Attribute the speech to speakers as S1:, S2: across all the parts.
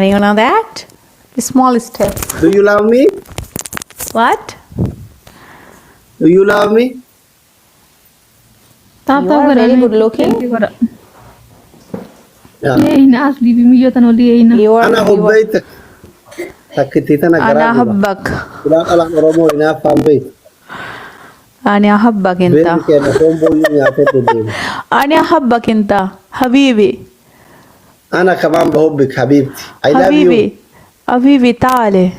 S1: And you know that? A small step.
S2: Do you love me?
S1: What?
S2: Do you love me?
S1: You are very good looking.
S2: Yeah.
S1: You are.
S2: أنا حبيتك. سكتيت أنا
S1: أنا
S2: قرابي.
S1: أحبك.
S2: لا ألا أرومو إنا فهم بيت.
S1: أنا أحبك أنت.
S2: بيت كنا توم بوي نعتت الدين.
S1: أنا أحبك أنت حبيبي.
S2: أنا كمان بحبك حبيبتي. I love you.
S1: حبيبي حبيبي تعالي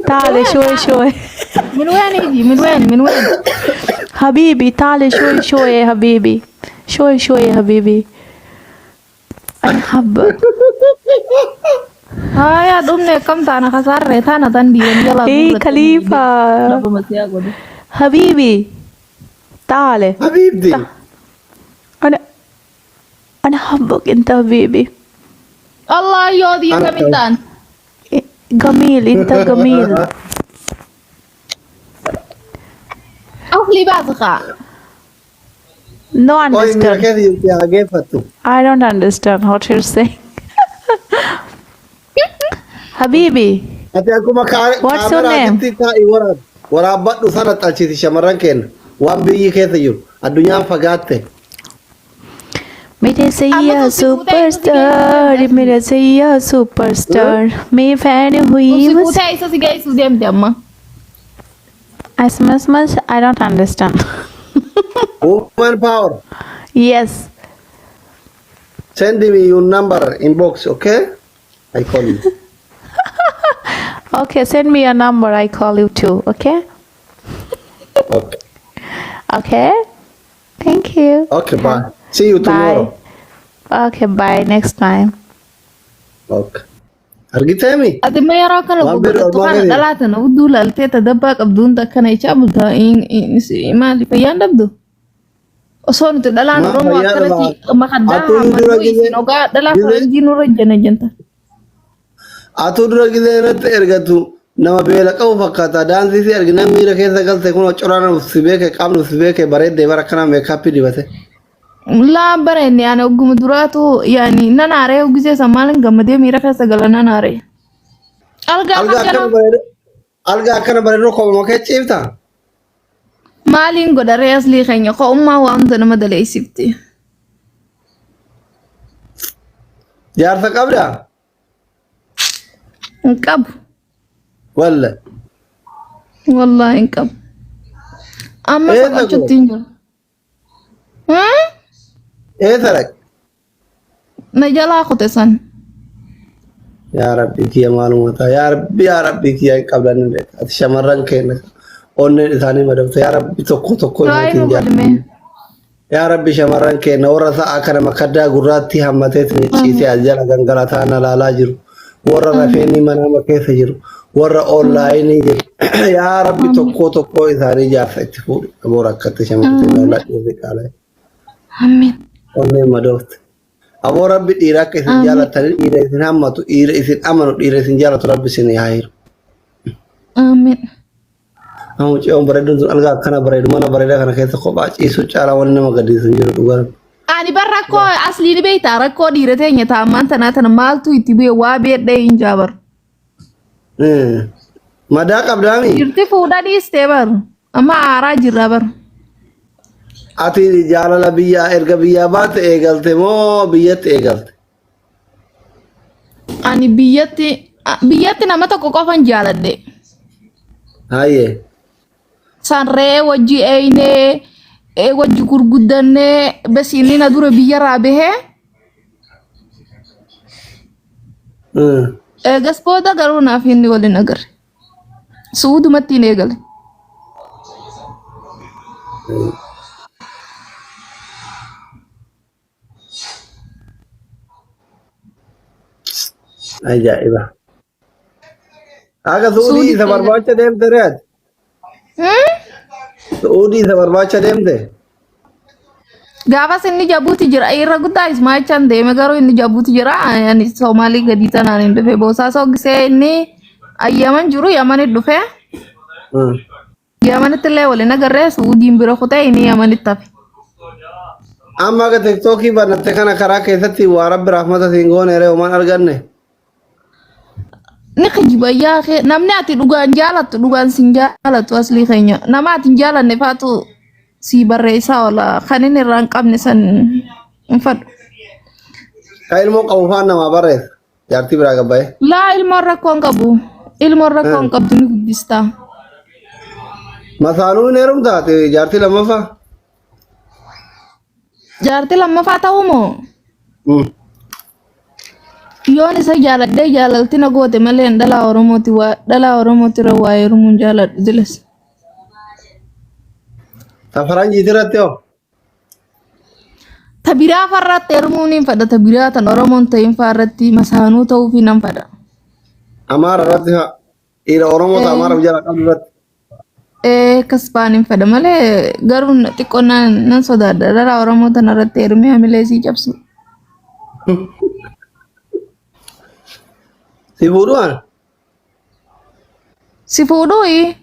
S1: تعالي شوي شوي.
S3: من وين يجي؟ من وين؟
S1: حبيبي تعالي شوي شوي يا حبيبي. شوي شوي يا حبيبي. أنا أحبك.
S3: يا دمني كم تانا خسارة تانا تندي يلا.
S1: إيه خليفة. حبيبي تعالي.
S2: حبيبتي.
S1: أنا أحبك أنت حبيبي.
S3: الله يودي كميتان.
S1: جميل أنت جميل.
S3: أخلي بعضك.
S1: No
S2: Koy mira
S1: understand.
S2: que Dios te haga fatu.
S1: I don't understand what you're saying. حبيبي.
S2: Ati aku makar.
S1: What's your name?
S2: Kita iwaran. Warabat tu sana talci di shamaran ken. Wan biyi kete yun. Adunya fagatte.
S1: मेरे सैया सुपरस्टार मेरा सैया सुपरस्टार मैं फैन हुई
S3: Usi
S1: बस
S3: kutai so sige isu dem demma.
S1: as much I don't understand.
S2: Woman power.
S1: Yes,
S2: Send me your number inbox, okay? I call you.
S1: okay, send me your number, I call you too. Okay,
S2: Okay.
S1: okay, thank you.
S2: Okay, bye. See you tomorrow.
S1: Bye. Okay, bye, next time.
S2: Okay. Argitemi.
S3: Ati ma yara kana
S2: Waan
S3: bugu
S2: bir
S3: to kana
S2: ormaagani.
S3: dalata na udula alte ta dabba qabdun ta kana ichabulta in ma li fayan dabdu. Oson to dalan
S2: Ma
S3: romo
S2: fayan
S3: akana ti
S2: ba?
S3: makadda
S2: Atu
S3: ha
S2: dura
S3: ma
S2: gide-
S3: noga dala
S2: gide-
S3: fa jinu rajana janta.
S2: Atu dura gideeratti ergatu nama beela qabu fakkaata. Daansii si argina miira keessa galte kun coraan si beeke qaamni si beeke bareeddee bara kana meekaappii dibate.
S3: La barenne ana ugum duratu yani nanare ugise samalan gamade mira kasa gala nanare. Alga
S2: Alga akkana
S3: makana
S2: bareedu. Alga akkana bareedu kopha makee ciifta.
S3: malin godare asli khanya ko umma wa amta na madale isibti.
S2: Jaarsa qabdaa?
S3: Nkab
S2: Walla.
S3: wallahi nkab. Amma
S2: Eh,
S3: sa
S2: tago.
S3: chutinjo.
S2: Eessa dhaqe?
S3: Najala khotesan.
S2: Yaa Rabbi kiyya maalummataa. Yaa Rabbi kiyya hin qabdan hin beektu. Ati shamarran keenya onneen isaanii madabte. Yaa Rabbi tokko
S3: Raayinu
S2: isaatiin jaalladhu.
S3: godme.
S2: Yaa Rabbi shamarran keenya warra sa'a kana makaddaa gurraatti hammatee ciisee as jala gangalataa na laalaa jiru. Warra rafeenii manama keessa jiru. Warra onlaayinii jiru. Yaa Rabbi tokko isaanii jaarsa itti fuudhu. Aboora akkatti shamarree laalaa dhiirri qaala'e.
S3: Amin.
S2: Onneen madabte. Aboo Rabbi dhiira akka isin jaalatanii dhiira isin hammatu dhiira isin amanu dhiira isin jaalatu Rabbi isin haa hiru.
S3: Amin.
S2: Amma ce'oon bareeduun sun algaa akkana bareedu mana bareedaa kana keessa kophaa ciisu caalaa wanni nama gaddisiisu hin jiru dhugaa.
S3: Ani barrakko asli ni beekta rakkoo dhiirate nyata ammaan tanaa maaltu itti bu'e waa beedhee hin jaabar.
S2: Madaa qabdaami.
S3: Jirti fuudhaa dhiistee bar. Amma aaraa jirra bar.
S2: Ati jaalala biyyaa erga biyyaa baate eegalte moo biyyatti eegalte?
S3: Ani biyyatti nama tokko qofan jaaladhe.
S2: Hayyee.
S3: Sarree wajji eeynee wajji gurguddannee besiinni na dura biyyarraa bahee eegas booda garuu naaf inni waliin agarre. Suudumatti hin eegale.
S2: Ajaa'iba. Akka suudii isa barbaacha deemte re'aati? Suudii isa barbaacha deemte?
S3: Gaafas inni jabuuti jira. Irra guddaa Ismaa'ichaan deeme garuu inni jabuuti jira. Ani Soomaalii gadi tanaan hin dhufe. Boosaa soogisee inni ayyaman jiru yamanitti dhufe. Yamanitti illee waliin agarree Suudiin bira kutee inni yamanitti hafe.
S2: Amma akka tiktokii banatte kana karaa keessatti waa rabbi rahmata siin goone re'u man arganne.
S3: ni kijiba yaa ke namni ati dhugaan jaalatu dhugaan sin jaalatu aslii keenya nama ati hin jaalanne faatu si barreessaa oola kan inni irraa hin qabne san hin fadhu.
S2: Ka ilmoo qabu faan namaa barreessa. Jaartii biraa gabbaa'e.
S3: Laa ilmoon rakkoo hin qabu. Ilmoon rakkoo hin qabdu ni guddistaa.
S2: Masaanuu hin heerumtaate jaartii lammaffaa.
S3: Jaartii lammaffaa ta'uu moo? Yoon isa jaaladhee jaalalti na goote malee dhalaa Oromooti irra waa heerumuun jaaladhu dilas.
S2: Safaraan jiitirratti hoo?
S3: Ta biraa farratti heerumuun hin fadha. Ta biraa tan Oromoon ta'in farratti masaanuu ta'uu fi nan fadha.
S2: Amaara irratti haa? Dhiira Oromoota Amaara jala qabdu irratti.
S3: Kas baan hin fadha malee garuu xiqqoonnaan nan sodaadha. Dhalaa Oromoo tan irratti heerumee hamilee sii cabsu.
S2: Si fuudhumaan?
S3: Si fuudhuuyi?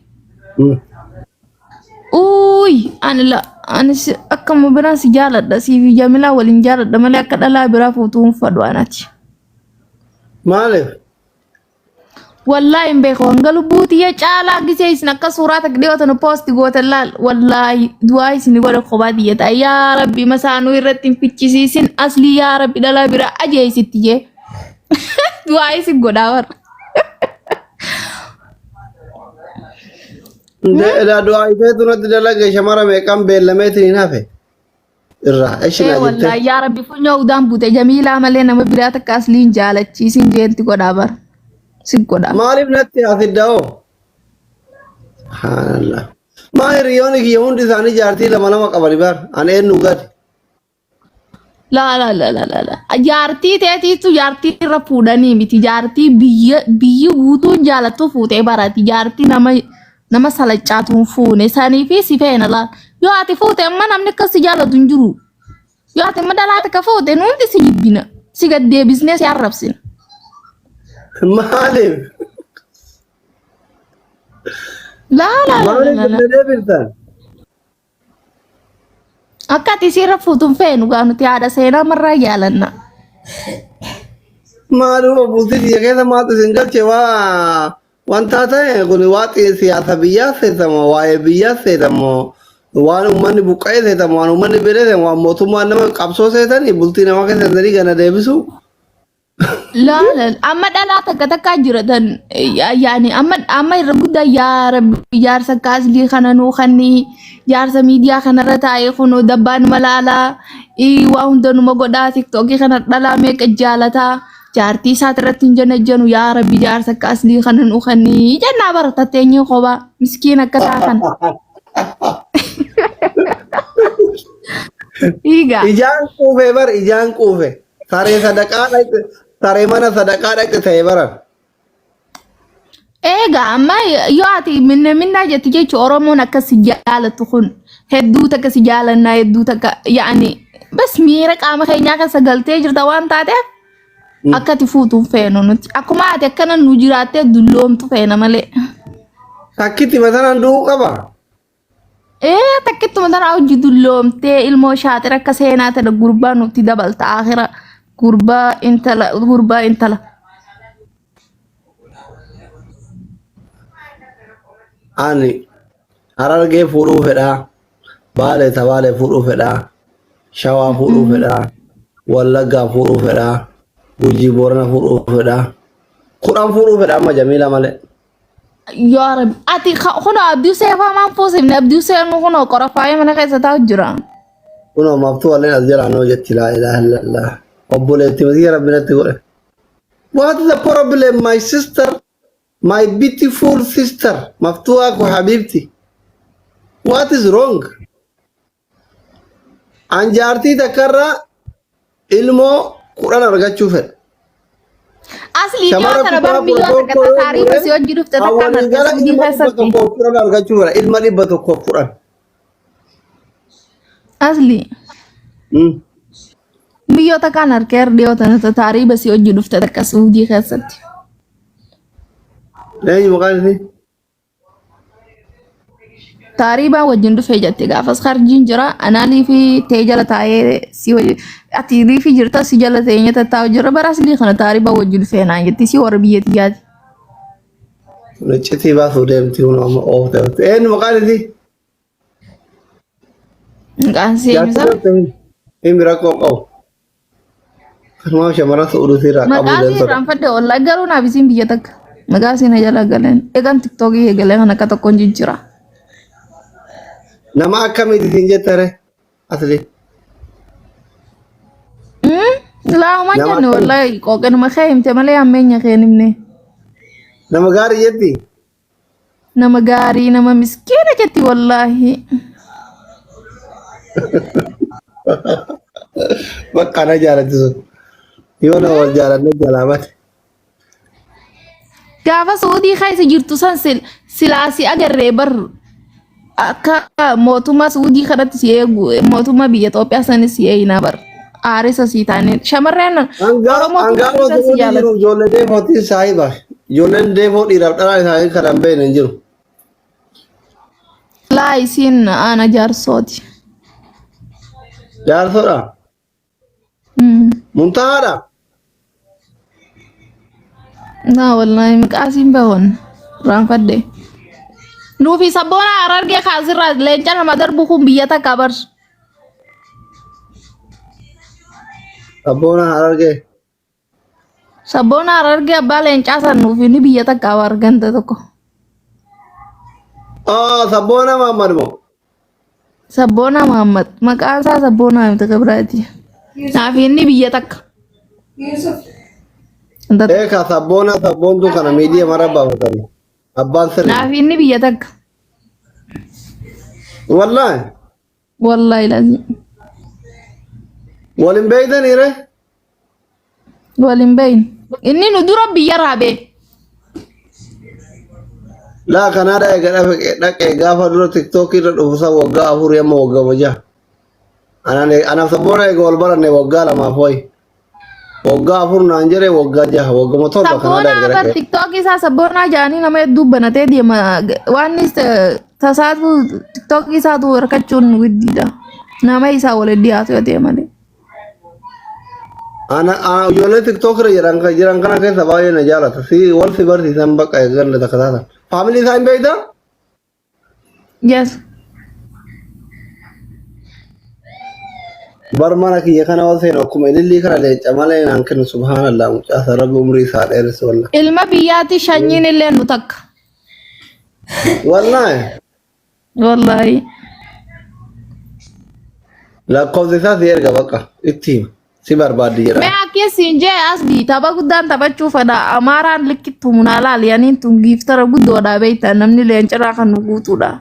S3: Ani akkama biraan si jaaladha. Siifi Jamilaa waliin jaaladha malee akka dhalaa biraa fuutuu hin fadhu anati.
S2: Maaliif?
S3: Wallaahi hin beeku hanga lubbuutiyya caalaa gisee isin akka suuraa takdhiyootanu poosti gootan laal. Wallaahi du'aa isin godha kophaa diyyata. Yaa Rabbi masaanuu irratti hin fichisiisin aslii yaa Rabbi dhalaa biraa ajeesitti jee. Du'aa isin godhaa warra.
S2: Du'aa ifeetu natti dalaga shamara meeqaan beellameetiin hin hafe irraa ishina jette.
S3: Wallaahi yaa Rabbi funyoo udaan buute Jamiilaa malee nama biraa takka aslii hin jaalachiisin jeenti godhaa bara. Si godhaa.
S2: Maaliif natti hafidda'oo? Subhaanallah. Maa hiriyoonni kiyya hundi isaanii jaartii lama qabani bar ani eenyu gadi.
S3: La. Jaartii teetiitu jaartii irra fuudhanii miti. Jaartii biyyi guutuun jaalattu fuutee barati. Jaartii nama salaccaatuun fuune sanii fi si feena laal. Yoo ati fuute amma namni akkas si jaalatu hin jiru. Yoo ati amma dhalaata ka fuute nuti si jibbina. Si gaddeebisnee si arrabsina.
S2: Maaliif? Maaliif gaddeebiftan?
S3: Akka ati siirra fuutuun feenu gaa nuti haadha seenaa marraa jaalanna.
S2: Maaluma bultii biyya keessa maatu isin galche wanta ta'e kun waaqni siyaasa biyyaa seetamoo waa'ee biyyaa seetamoo waan uummanni buqqa'ee seetamoo waan uummanni biree seetamoo waan mootummaan nama qabsoo seetanii bultii nama keessa seetanii gana deebisu.
S3: Amma dhalaa takka jiratan yaani amma irra guddaa yaa Rabbi jaarsa kaaslii kana nuu kanni jaarsa miidiyaa kanarra taa'ee kunoo dabbaan malaalaa waa hunda numa godhaa tiktookii kana dhalaa meeqa jaalataa jaartii isaati irratti hin janajjanu yaa Rabbi jaarsa kaaslii kana nuu kanni jennaa baratateenyi kophaa miskiin akka taatan.
S2: Ijaan quufee bar ijaan quufe saree sadaqaa dhaqxe. Saree mana sadaqaa dhaqxe ta'e baran.
S3: Egaa amma yoo ati minna jetti jechuun Oromoon akkasi jaalatu kun hedduu takka si jaalannaa hedduu takka yaani bas miira qaama keenyaa keessa galtee jirta waan taateef akkati fuutuun feenu nuti akkuma ati akkana nu jiraattee dulloomtu feena malee.
S2: Takkitti matanaan du'uu qaba.
S3: Takkitti matanaa hojii dulloomtee ilmoo shaaxira akka seenaa ta'e gurbaa nuti dabalta akhira. Gurbaa intala.
S2: Ani Harargee fuudhuu fedhaa, Baalee Tabaalee fuudhuu fedhaa, Shawaa fuudhuu fedhaa, Wallaggaa fuudhuu fedhaa, Gujii Boorana fuudhuu fedhaa, kudhan fuudhuu fedhaa amma Jamiila malee.
S3: Yaa Rabbi ati kunoo abdii seefaa maan fuusifne abdii seenu kunoo qorafaayee mana keessa taa'u jira.
S2: Kunoo maftuu walleen as jala noo jetti laa ilaaha illallah. Obboleetti mati rabbinatti godhe. What is the problem, my sister? My beautiful sister. Maftuha ko habibti. What is wrong? Anjaartii takkarra ilmoo kudhan argachuu fedha.
S3: Asli yoo kana bar miyyoo takka taariifa si hojii dhufte takka nargeessuu keessatti.
S2: Kudhan argachuu fedha. Ilma 100 kudhan.
S3: Asli. Biyyoota kan harkeer dhiyootan taariifa si hojii dhufte takka Suudii keessatti.
S2: Leenyi maqaan isii?
S3: Taariibaa wajjin dhufee jette gaafas harjiin jira anaalii fi ta'ee jala taa'ee si hojii atiirii fi jirta si jala ta'ee nyata taa'u jira bara aslii kana taariibaa wajjin dhufee naan jetti si warra biyyatti yaati.
S2: Iccitii baasuu deemti kun amma oofte. Eenyu maqaan isii?
S3: Maqaan ishee eenyusa?
S2: Inni rakkoo qabu. Kanaaf shamarran Saa'uudii irraa qabuu
S3: Maqaan ishee
S2: danda'a.
S3: irraanfadde wallaahi garuu naaf isiin biyya takka. Maqaan ishee na jala galeen. Eegan tiktookii eegalee kan akka tokkoon jijjiira.
S2: Nama akkamiiti siin jettare? Asli.
S3: Laama
S2: Nama
S3: jenne
S2: akkam-
S3: wallaahi qooqanuma kee himte malee ammeenya kee hin himne.
S2: Nama gaarii jetti?
S3: Nama gaarii nama miskiina jetti wallaahi.
S2: Bakka na jaalatti sun. Yoo na wal jaalanne jalaamate.
S3: Gaafa Suudii keessa jirtu san silaasii agarree bar akka mootummaa Suudii kanatti si eegu mootummaa biyya Itoophiyaa sanis si eeyina bar. Aarisa sii taane shamarreen Oromoo
S2: Hangaan
S3: keessaa si
S2: osoo jiru
S3: jaalatti.
S2: ijoollee deemootiin saahiba. Ijoolleen deemoo dhiiraaf dhalaa isaanii kan hin beekne hin jiru.
S3: Laa isiin ana jaarsooti.
S2: Jaarsoodha. Muntahaadha.
S3: Naa wallaahi maqaasiin bahon raanfadde. Nuufi sabboona Harargee kaasirraa leenca nama darbu kun biyya takka bar.
S2: Abboona Harargee.
S3: Sabboona Harargee abbaa leencaa san nuufi ni biyya takka argante tokko.
S2: Sabboona Mahammad moo?
S3: Sabboona Muhammad maqaan isaa sabboona miti Kibraati. Naaf inni biyya takka.
S2: Eeka sabboontu kana miidiyaa mara baafatame. Abbaan sirrii.
S3: Naaf inni biyya takka.
S2: Wallaahi.
S3: Wallaahi lazim.
S2: Waliin beektaniire?
S3: Waliin bahin. Inni nu dura biyya raabee.
S2: Laa kanaadha dhaqee gaafa dura tiktookii irra dhufusa waggaa afurii amma waggaa jaha. Anaaf sabboona eega wal baranne waggaa lamaaf wayi. Waggaa afur naan jedhee waggaa jaha waggaa torba kanaadha
S3: Sabboona
S2: eega
S3: bar
S2: dhaqee.
S3: tiktookii isaa sabboona jaanii nama hedduu banatee deema. Waan tasaatu tiktookii isaatu harkachuun widdiidha. Nama isaa wal dhiyaatu yoo ta'e malee.
S2: Ijoollee tiktookii irra jiran kana keessa baay'ee na jaalata. Wal si barsiisan bakka eegganne takka taatan. Faamilii isaa hin beektaa?
S3: Yes.
S2: Bar mana kiyya kana ol seenu akkuma ilillii kana leenca malee naan kennu subhaanallah mucaasa rabbi umrii isaa dheeressu walla.
S3: Ilma biyyaatti shanyiin illee nu takka.
S2: Wallaahi
S3: Wallaahi.
S2: lakkoofsa isaa si erga bakka itti hima si barbaaddi jedha.
S3: Mee akkasiin jee asdi tapha guddaan taphachuu fedha. Amaaraan likkittu munaa laaliyaniin tun giiftara guddoodhaa beektaa namni leencarraa kan nu guutuudha.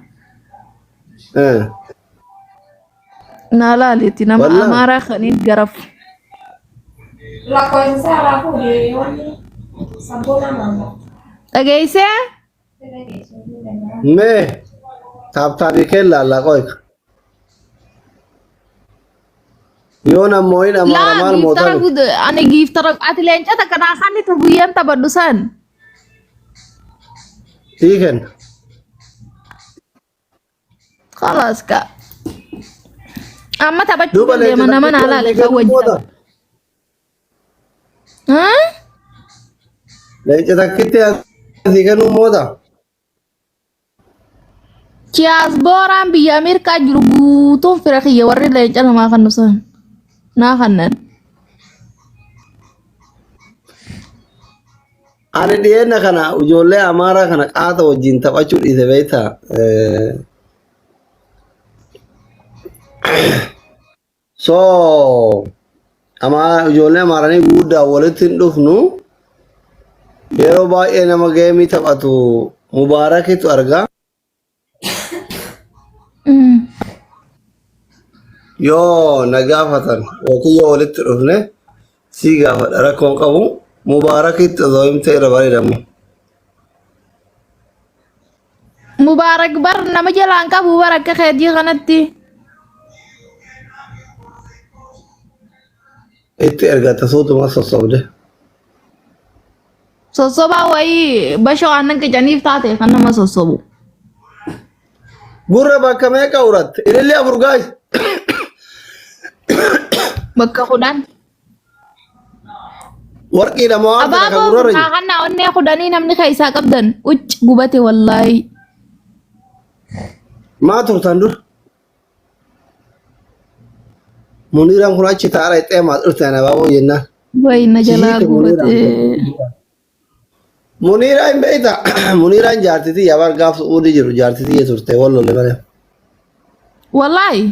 S3: Naa laalitti nama
S2: Wallaahi.
S3: amaaraa kaniin garaf. Dhageessee?
S2: Mee taaptaabii kee laallaa qoyka. Yoo nammoo hin amaara
S3: Laa
S2: maal
S3: giiftara
S2: mootan
S3: guddoo ani giiftara ati leencata kanaa kanni tu guyyaan taphadhu san.
S2: sii kenna.
S3: Kalaas ka. Amma taphachuu
S2: Duuba
S3: deema nama naa laale kan wajji tapha. Haa?
S2: Leenca takkitti sii kennuu moota.
S3: Kiyaas booraan biyya Ameerikaa jiru guutuun fira kiyya warri leenca namaa kan nusan. Naa kannan.
S2: Ani dhiyeenna kana ijoollee amaaraa kana qaata wajjin taphachuu dhiise beektaa. So ijoollee amaaranii guddaa walitti hin dhufnu yeroo baay'ee nama geemii taphatu mubaarakitu argaa. Yoo na gaafatan yookiin yoo walitti dhufne sii gaafadha rakkoon qabu mubaarakitti osoo himtee irra bareedamu.
S3: Mubaarak bar nama jalaan qabu bar akka keetii kanatti.
S2: Itti ergata suutuma sossobde.
S3: Sossobaa wayii basha waan nan qicaniif taate kan nama sossobu.
S2: Gurra bakka meeqa uratte? Ilillee afur gaayis.
S3: Bakka kudhan.
S2: warqiidha moo waan kana kan
S3: Abaaboo
S2: gurrarra jiru?
S3: kana onnee kudhanii namni kan isaa qabdan ucc gubate wallaahi.
S2: Maa turtan dur? Muniiraan kun achi taa'aa dhaqxee maal dhuftan abaaboo jennaan.
S3: Wayi na jalaa
S2: Sihiika
S3: gubate.
S2: Muniiraa hin beekta. Muniiraan jaartitii yaabaan gaaf su'uudii jiru jaartitii turte wallolle malee.
S3: Wallaahi.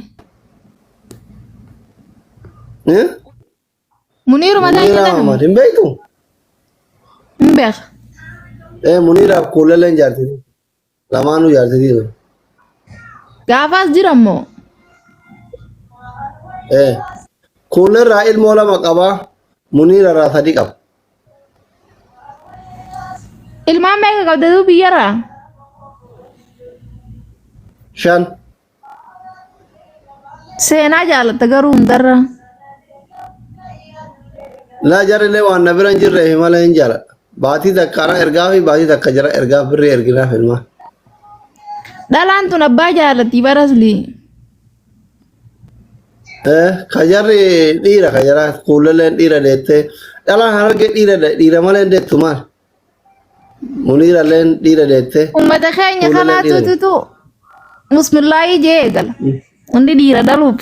S2: Eh?
S3: Muniiru mataa
S2: Muniiraa
S3: jedhamu.
S2: Muhammad hin beektu?
S3: Hin beeka.
S2: Muniiraaf kuulleen jaartitii. Lamaanuu jaartitii ture.
S3: Gaafaas jirammoo.
S2: Kuullerraa ilmoo lama qabaa. Muniirarraa sadii qaba.
S3: Ilmaan meeqa qabdatu biyyarraa?
S2: 5.
S3: Seenaa jaalatta garuu hundarra.
S2: Laa jarrilee waan na bira hin jirreef malee hin jaaladha. Baatii takkaadha ergaa fi baatii takka jira ergaa birrii erginaaf ilmaa.
S3: Dhalaan tun abbaa jaalatti barasli.
S2: Ka jarri dhiira ka jara kuulleen dhiira deettee dhalaan harargee dhiira malee hin deettu maal? Muniiralleen dhiira deettee.
S3: Uummata keenya
S2: Kuulleen dhiira
S3: kanaatutu bismillaahi jee eegala. Hundi dhiira dhaluuf.